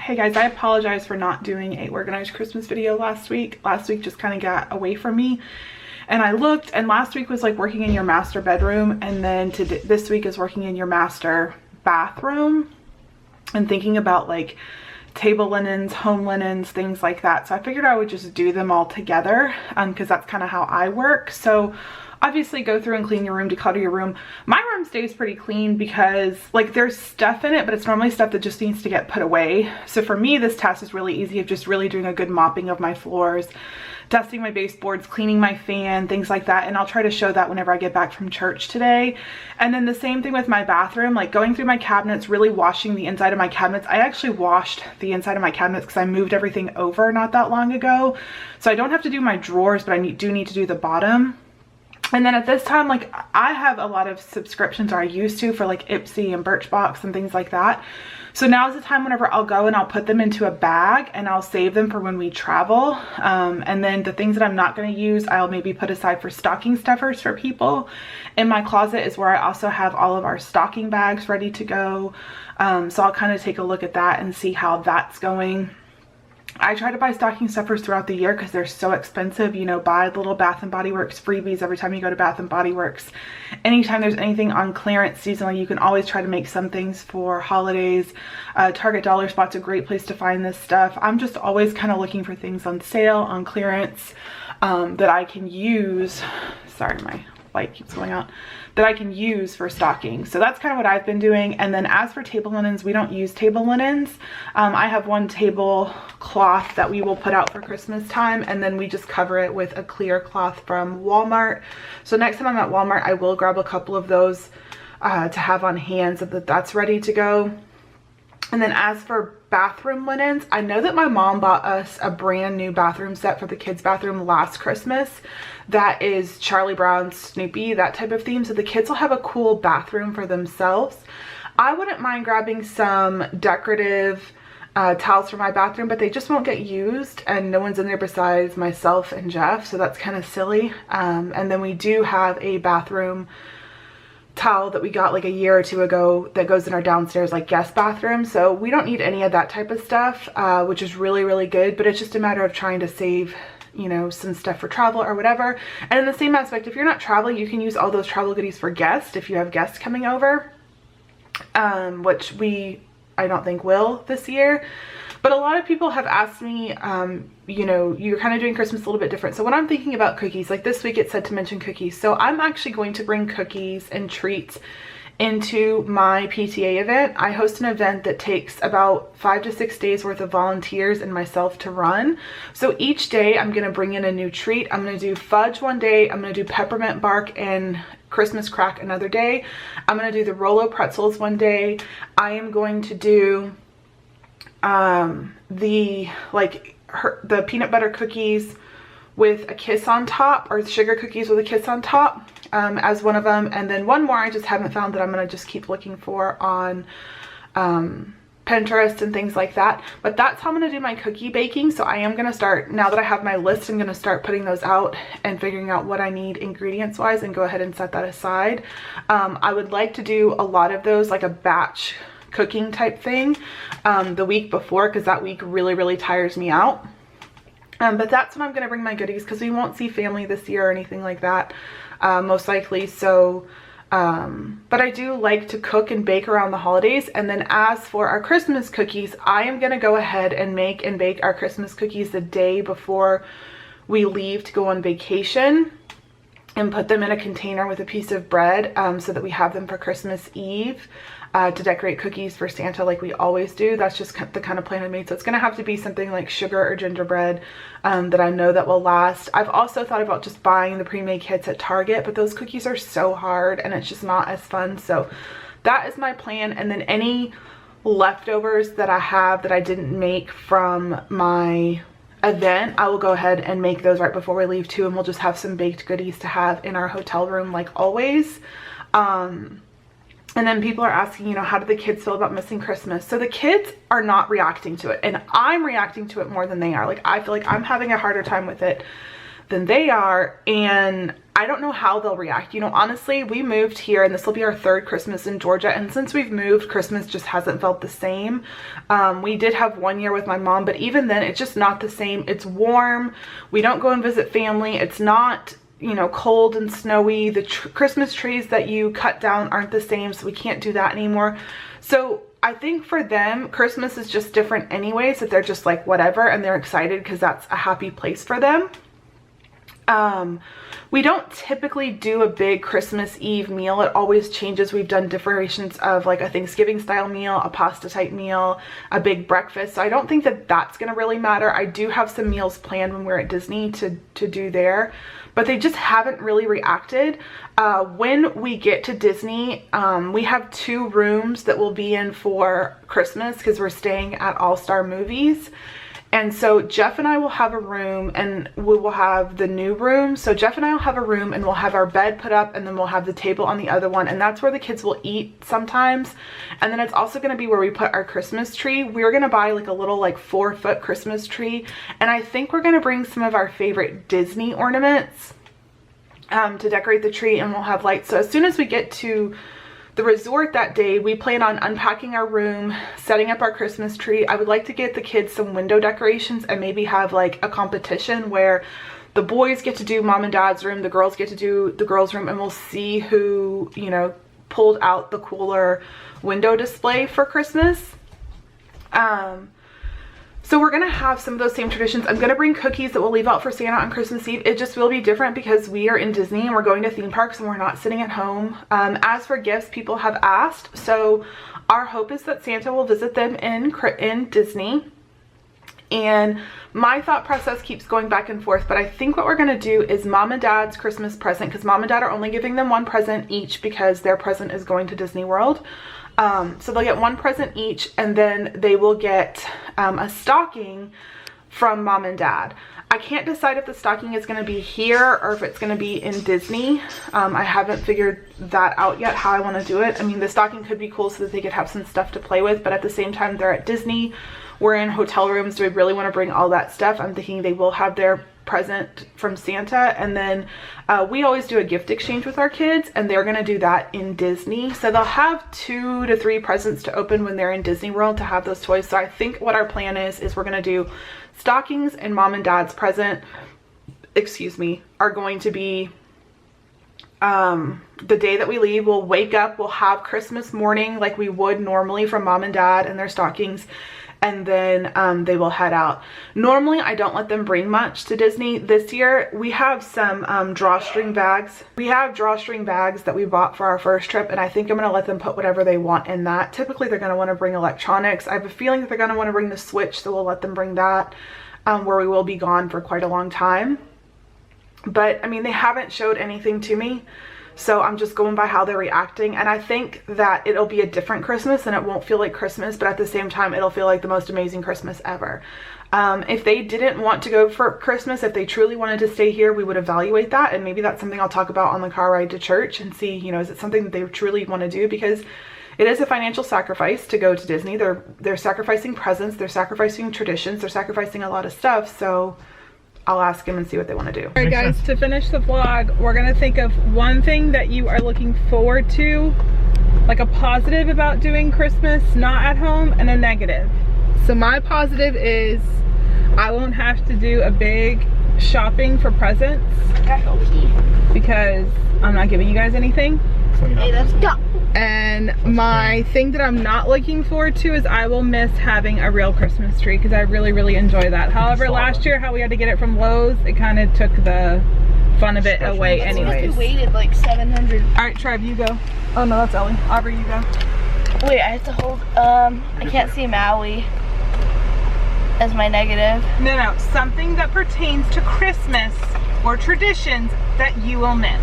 Hey guys, I apologize for not doing a organized Christmas video last week. Last week just kind of got away from me. And I looked, and last week was like working in your master bedroom, and then this week is working in your master bathroom and thinking about like table linens, home linens, things like that. So I figured I would just do them all together because that's kind of how I work. So obviously go through and clean your room, declutter your room. My room stays pretty clean because like there's stuff in it, but it's normally stuff that just needs to get put away. So for me, this task is really easy of just really doing a good mopping of my floors, dusting my baseboards, cleaning my fan, things like that. And I'll try to show that whenever I get back from church today. And then the same thing with my bathroom, like going through my cabinets, really washing the inside of my cabinets. I actually washed the inside of my cabinets because I moved everything over not that long ago. So I don't have to do my drawers, but I do need to do the bottom. And then at this time, like I have a lot of subscriptions, or I used to, for like Ipsy and Birchbox and things like that. So now's the time whenever I'll go and I'll put them into a bag and I'll save them for when we travel. And then the things that I'm not going to use, I'll maybe put aside for stocking stuffers for people. In my closet is where I also have all of our stocking bags ready to go. So I'll kind of take a look at that and see how that's going. I try to buy stocking stuffers throughout the year because they're so expensive. You know, buy little Bath and Body Works freebies every time you go to Bath and Body Works. Anytime there's anything on clearance seasonally, you can always try to make some things for holidays. Target Dollar Spot's a great place to find this stuff. I'm just always kind of looking for things on sale, on clearance, that I can use. Sorry, my light keeps going out. That I can use for stocking. So that's kind of what I've been doing. And then as for table linens, we don't use table linens. I have one table cloth that we will put out for Christmas time, and then we just cover it with a clear cloth from Walmart. So next time I'm at Walmart, I will grab a couple of those to have on hand so that that's ready to go. And then as for bathroom linens, I know that my mom bought us a brand new bathroom set for the kids' bathroom last Christmas. That is Charlie Brown, Snoopy, that type of theme. So the kids will have a cool bathroom for themselves. I wouldn't mind grabbing some decorative towels for my bathroom, but they just won't get used and no one's in there besides myself and Jeff. So that's kind of silly. And then we do have a bathroom towel that we got like a year or two ago that goes in our downstairs like guest bathroom. So we don't need any of that type of stuff, which is really, really good. But it's just a matter of trying to save, you know, some stuff for travel or whatever. And in the same aspect, if you're not traveling, you can use all those travel goodies for guests if you have guests coming over, which I don't think will this year. But a lot of people have asked me, you know, you're kind of doing Christmas a little bit different. So when I'm thinking about cookies, like this week it said to mention cookies. So I'm actually going to bring cookies and treats into my PTA event. I host an event that takes about 5 to 6 days worth of volunteers and myself to run. So each day I'm going to bring in a new treat. I'm going to do fudge one day. I'm going to do peppermint bark and Christmas crack another day. I'm going to do the Rolo pretzels one day. I am going to do the peanut butter cookies with a kiss on top, or sugar cookies with a kiss on top, as one of them. And then one more I just haven't found that I'm going to just keep looking for on Pinterest and things like that. But that's how I'm going to do my cookie baking. So I am going to start, now that I have my list, I'm going to start putting those out and figuring out what I need ingredients wise and go ahead and set that aside. I would like to do a lot of those, like a batch cooking type thing, the week before, because that week really, really tires me out. But that's when I'm going to bring my goodies, because we won't see family this year or anything like that, most likely. So but I do like to cook and bake around the holidays. And then as for our Christmas cookies, I am going to go ahead and make and bake our Christmas cookies the day before we leave to go on vacation, and put them in a container with a piece of bread, so that we have them for Christmas Eve. To decorate cookies for Santa like we always do. That's just the kind of plan I made. So it's going to have to be something like sugar or gingerbread that I know that will last. I've also thought about just buying the pre-made kits at Target, but those cookies are so hard and it's just not as fun. So that is my plan. And then any leftovers that I have that I didn't make from my event, I will go ahead and make those right before we leave too, and we'll just have some baked goodies to have in our hotel room like always. And then people are asking, you know, how do the kids feel about missing Christmas? So the kids are not reacting to it, and I'm reacting to it more than they are. Like, I feel like I'm having a harder time with it than they are. And I don't know how they'll react. You know, honestly, we moved here and this will be our 3rd Christmas in Georgia, and since we've moved, Christmas just hasn't felt the same. We did have 1 year with my mom, but even then it's just not the same. It's warm. We don't go and visit family. It's not, you know, cold and snowy. The Christmas trees that you cut down aren't the same, so we can't do that anymore. So I think for them, Christmas is just different anyways, that they're just like whatever, and they're excited because that's a happy place for them. We don't typically do a big Christmas Eve meal. It always changes. We've done different variations of like a Thanksgiving style meal, a pasta type meal, a big breakfast. So I don't think that that's going to really matter. I do have some meals planned when we're at Disney to do there, but they just haven't really reacted. When we get to Disney, we have 2 rooms that we'll be in for Christmas because we're staying at All Star Movies. And so Jeff and I will have a room, and we will have the new room. So Jeff and I will have a room, and we'll have our bed put up, and then we'll have the table on the other one. And that's where the kids will eat sometimes. And then it's also going to be where we put our Christmas tree. We're going to buy like a little like 4-foot Christmas tree. And I think we're going to bring some of our favorite Disney ornaments to decorate the tree, and we'll have lights. So as soon as we get to the resort that day, we plan on unpacking our room, setting up our Christmas tree. I would like to get the kids some window decorations and maybe have like a competition where the boys get to do mom and dad's room, the girls get to do the girls' room, and we'll see who, you know, pulled out the cooler window display for Christmas. So we're going to have some of those same traditions. I'm going to bring cookies that we'll leave out for Santa on Christmas Eve. It just will be different because we are in Disney and we're going to theme parks and we're not sitting at home. As for gifts, people have asked. So our hope is that Santa will visit them in Disney. And my thought process keeps going back and forth, but I think what we're going to do is mom and dad's Christmas present, because mom and dad are only giving them 1 present each because their present is going to Disney World. So they'll get 1 present each, and then they will get a stocking from mom and dad. I can't decide if the stocking is going to be here or if it's going to be in Disney. I haven't figured that out yet, how I want to do it. I mean, the stocking could be cool so that they could have some stuff to play with, but at the same time, they're at Disney. We're in hotel rooms. Do we really want to bring all that stuff? I'm thinking they will have their present from Santa, and then we always do a gift exchange with our kids, and they're going to do that in Disney. So they'll have 2 to 3 presents to open when they're in Disney World to have those toys. So I think what our plan is we're going to do stockings, and mom and dad's present, are going to be the day that we leave. We'll wake up, we'll have Christmas morning like we would normally from mom and dad and their stockings, and then they will head out. Normally I don't let them bring much to Disney. This year we have some drawstring bags. We have drawstring bags that we bought for our first trip, and I think I'm going to let them put whatever they want in that. Typically they're going to want to bring electronics. I have a feeling that they're going to want to bring the Switch, so we'll let them bring that, where we will be gone for quite a long time. But I mean, they haven't showed anything to me, so I'm just going by how they're reacting. And I think that it'll be a different Christmas and it won't feel like Christmas, but at the same time it'll feel like the most amazing Christmas ever. If they didn't want to go for Christmas, if they truly wanted to stay here, we would evaluate that, and maybe that's something I'll talk about on the car ride to church and see, you know, is it something that they truly want to do? Because it is a financial sacrifice to go to Disney. They're sacrificing presents, they're sacrificing traditions, they're sacrificing a lot of stuff. So I'll ask him and see what they want to do. All right guys, to finish the vlog, we're going to think of one thing that you are looking forward to, like a positive about doing Christmas not at home, and a negative. So my positive is I won't have to do a big shopping for presents because I'm not giving you guys anything. Hey, let's go. And my thing that I'm not looking forward to is I will miss having a real Christmas tree, because I really enjoy that. However, last year how we had to get it from Lowe's, it kind of took the fun of it away anyways. We waited like 700. All right, Trev, you go. Oh no, that's Ellie. Aubrey, you go. Wait, I have to hold, I can't see Maui as my negative. No, something that pertains to Christmas or traditions that you will miss.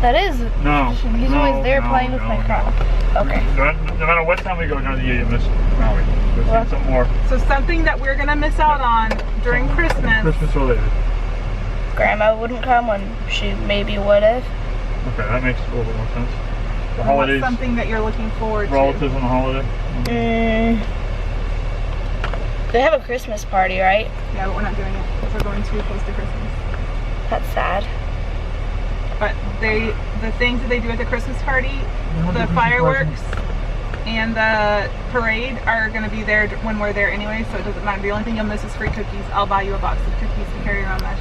That is a tradition. He's always there playing with my car. Okay. No matter what time we go during the year, you miss Maui. We'll see some more. So something that we're gonna miss out on during Christmas. Christmas related. Grandma wouldn't come when she maybe would have. Okay, that makes a little bit more sense. The holidays. What's something that you're looking forward to? Relatives on the holiday. They have a Christmas party, right? Yeah, but we're not doing it because we're going too close to Christmas. That's sad. but the things that they do at the Christmas party, the fireworks and the parade are going to be there when we're there anyway, so it doesn't matter. The only thing you'll miss is free cookies. I'll buy you a box of cookies to carry around that.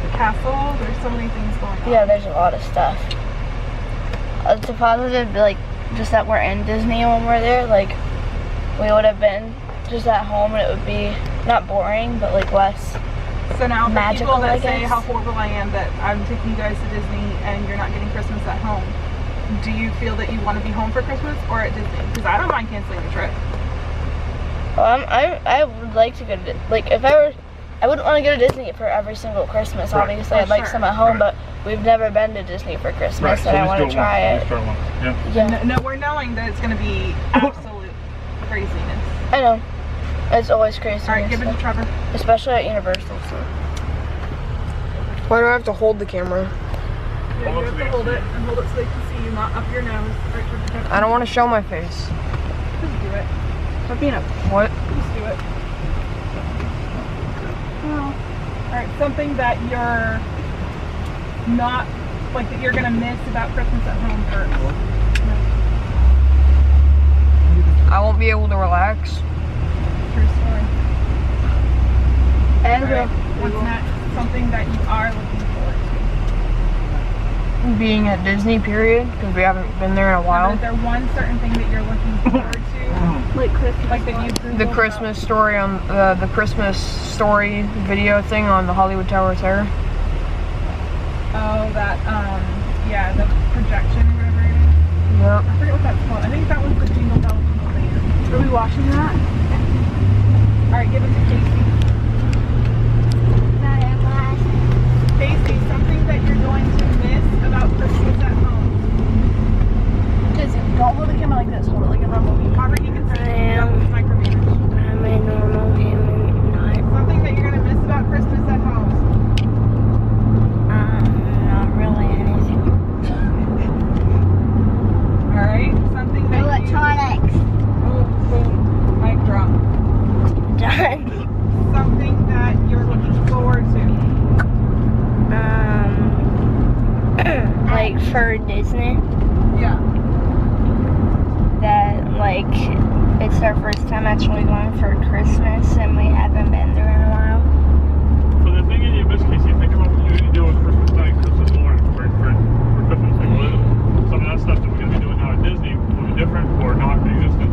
The castle, there's so many things going on. Yeah, there's a lot of stuff. It's a positive, like, just that we're in Disney when we're there. Like, we would have been just at home and it would be not boring, but like less So now the magical, people that I say guess. how horrible I am that I'm taking you guys to Disney and you're not getting Christmas at home, do you feel that you want to be home for Christmas or at Disney? Because I don't mind canceling the trip. I would like to go to, like, if I wouldn't want to go to Disney for every single Christmas. Right. Obviously, Oh, I'd like sure. some at home, Right. but we've never been to Disney for Christmas, Right, and I let's want do to it try once. it. Let's try one. Yeah. Yeah, No, we're knowing that it's going to be absolute craziness. I know. It's always crazy. All right, give it to Trevor. Especially at Universal. So. Why do I have to hold the camera? Yeah, you have to hold it and hold it so they can see you, not up your nose. All right, Trevor, I don't want to show my face. Just do it. Stop being a What? Just do it. Well, all right, something that you're not, like, that you're going to miss about Christmas at home first. I won't be able to relax. True story. and All right, what's next? Something that you are looking forward to. Being at Disney, period, because we haven't been there in a Is while. there one certain thing that you're looking forward to? like Christmas. Like that you Googled The about? Christmas story on the Christmas story video thing on the Hollywood Tower Terror. Oh, that, yeah, the projection or whatever it is. Yep. I forget what that's called. I think that was the Jingle Bell Jingle Band. Are we watching that? All right, give it to Casey. Casey, something that you're going to miss about Christmas at home. Because don't hold the camera like this. Hold it like a normal movie. However you can see. I am- Don't micromanage. I'm a normal human, not Something that you're going to miss about Christmas at home. not really anything. All right. Something that Electronics. Oh, boom. Mic drop. Done. Something that you're looking forward to. Like for Disney, Yeah. that like it's our first time actually going for Christmas and we haven't been there in a while. So the thing in this case, you think about what you do with Christmas night, Christmas morning, for Christmas. Like, some of that stuff that we're going to be doing now at Disney will be different or not existent.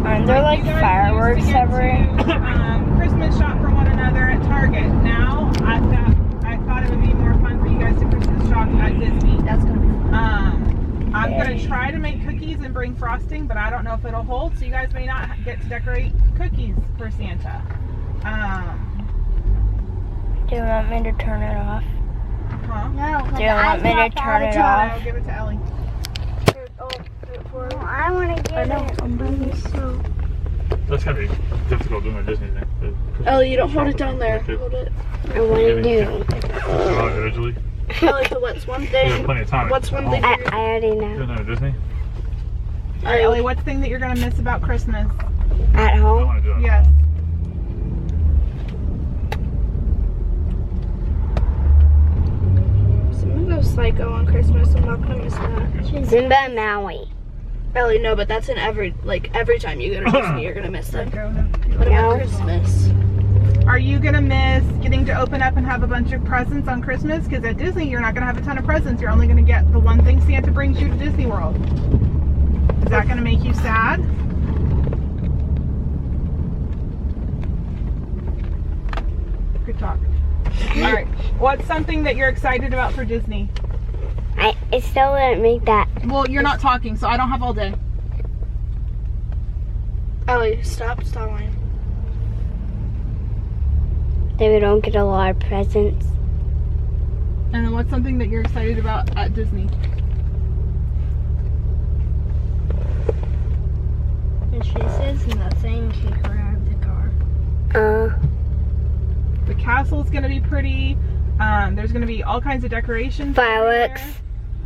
Aren't there like You guys fireworks used to get everywhere? to, Christmas shop for one another at Target. Now I thought it would be more fun for you guys to Christmas shop at Disney. That's gonna be I'm gonna try to make cookies and bring frosting, but I don't know if it'll hold. So you guys may not get to decorate cookies for Santa. Do you want me to turn it off? Huh? No, Do you want me to turn it I'll off? give it to Ellie. I want to get it. That's going to be difficult doing a Disney thing. Ellie, you don't hold it down there. Hold it. I want to do. Individually. Ellie, so what's one We have thing? plenty of time. What's one thing? I already know. Doing that at Disney? All right, Ellie, what's the thing that you're gonna miss about Christmas? At I home? want to do it. Yes. I'm gonna go psycho on Christmas. I'm not gonna miss that. Simba and Maui. Ellie, no, but that's in every time you go to Disney, you're gonna miss it. What No. about Christmas? Are you gonna miss getting to open up and have a bunch of presents on Christmas? Because at Disney, you're not gonna have a ton of presents. You're only gonna get the one thing Santa brings you to Disney World. Is that gonna make you sad? Good talk. All right. What's something that you're excited about for Disney? I still didn't make that. Well, you're not talking, so I don't have all day. Ellie, stop lying. That we don't get a lot of presents. And then what's something that you're excited about at Disney? And she says nothing, kick her out of the car. The castle's gonna be pretty. There's gonna be all kinds of decorations. Fireworks. everywhere.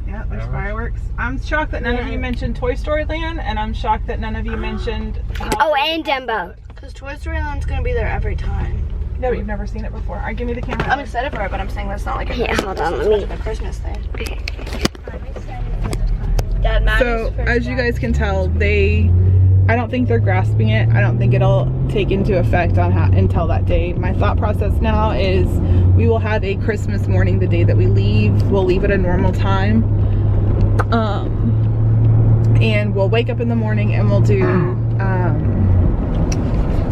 Yeah, there's fireworks. I'm shocked that none of you mentioned Toy Story Land, and I'm shocked that none of you mentioned. Oh, and Dumbo. Because Toy Story Land's gonna be there every time. No, you've never seen it before. All right, give me the camera. I'm excited for it, but I'm saying that's not like a Yeah, Christmas, hold on, it's let me- like a Christmas thing. Okay. Dad, Maddie's So first as you dad. guys can tell, I don't think they're grasping it. I don't think it'll take into effect on until that day. My thought process now is we will have a Christmas morning the day that we leave. We'll leave at a normal time. And we'll wake up in the morning and we'll do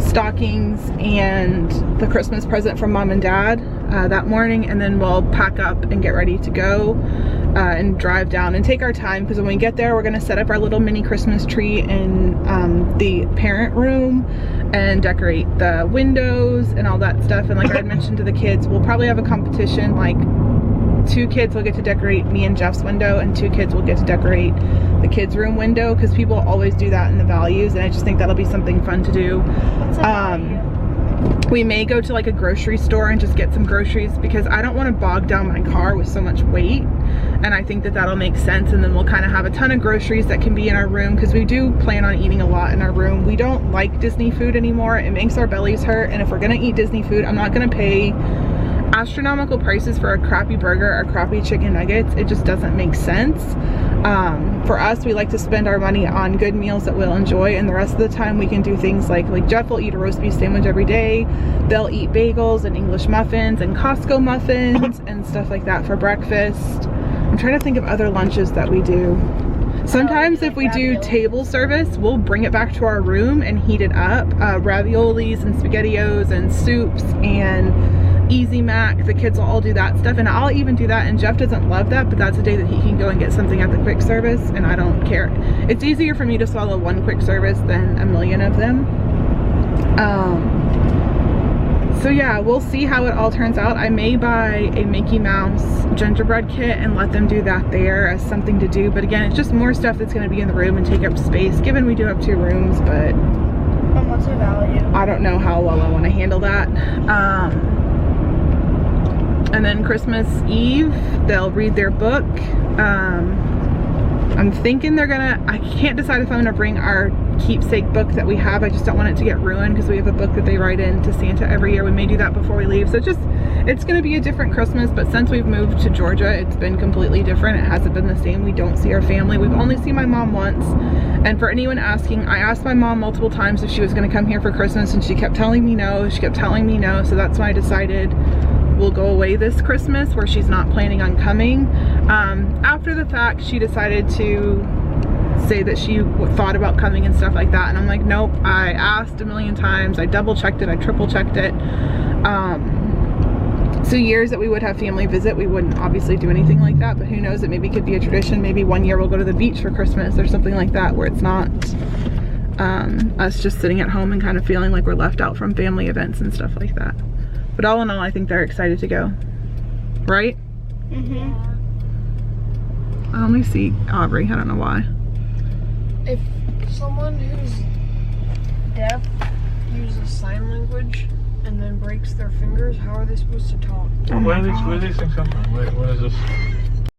stockings and the Christmas present from mom and dad that morning, and then we'll pack up and get ready to go and drive down and take our time, because when we get there we're going to set up our little mini Christmas tree in the parent room and decorate the windows and all that stuff. And like I had mentioned to the kids, we'll probably have a competition, like 2 kids will get to decorate me and Jeff's window and 2 kids will get to decorate the kids room window, because people always do that in the values, and I just think that'll be something fun to do. We may go to like a grocery store and just get some groceries, because I don't want to bog down my car with so much weight, and I think that that'll make sense. And then we'll kind of have a ton of groceries that can be in our room, because we do plan on eating a lot in our room. We don't like Disney food anymore. It makes our bellies hurt, and if we're gonna eat Disney food, I'm not gonna pay astronomical prices for a crappy burger or crappy chicken nuggets. It just doesn't make sense. For us, we like to spend our money on good meals that we'll enjoy, and the rest of the time we can do things like Jeff will eat a roast beef sandwich every day. They'll eat bagels and English muffins and Costco muffins and stuff like that for breakfast. I'm trying to think of other lunches that we do. Sometimes if we do table service, we'll bring it back to our room and heat it up. Raviolis and SpaghettiOs and soups and Easy Mac. The kids will all do that stuff, and I'll even do that, and Jeff doesn't love that, but that's a day that he can go and get something at the quick service, and I don't care. It's easier for me to swallow 1 quick service than a million of them. So yeah, we'll see how it all turns out. I may buy a Mickey Mouse gingerbread kit and let them do that there as something to do, but again, it's just more stuff that's going to be in the room and take up space, given we do have 2 rooms. But What's the value? I don't know how well I want to handle that. And then Christmas Eve, they'll read their book. I'm thinking they're gonna, I can't decide if I'm gonna bring our keepsake book that we have. I just don't want it to get ruined, because we have a book that they write in to Santa every year. We may do that before we leave. So it's gonna be a different Christmas, but since we've moved to Georgia, it's been completely different. It hasn't been the same. We don't see our family. We've only seen my mom once. And for anyone asking, I asked my mom multiple times if she was gonna come here for Christmas, and she kept telling me no. She kept telling me no. So that's why I decided we'll go away this Christmas, where she's not planning on coming. After the fact, she decided to say that she thought about coming and stuff like that, and I'm like, nope. I asked a million times, I double checked it, I triple checked it. So years that we would have family visit, we wouldn't obviously do anything like that, but who knows, it maybe could be a tradition. Maybe one year we'll go to the beach for Christmas or something like that, where it's not us just sitting at home and kind of feeling like we're left out from family events and stuff like that. But all in all, I think they're excited to go. Right? Mm-hmm. I only see Aubrey. I don't know why. If someone who's deaf uses sign language and then breaks their fingers, how are they supposed to talk? Where do these things come from? What is this?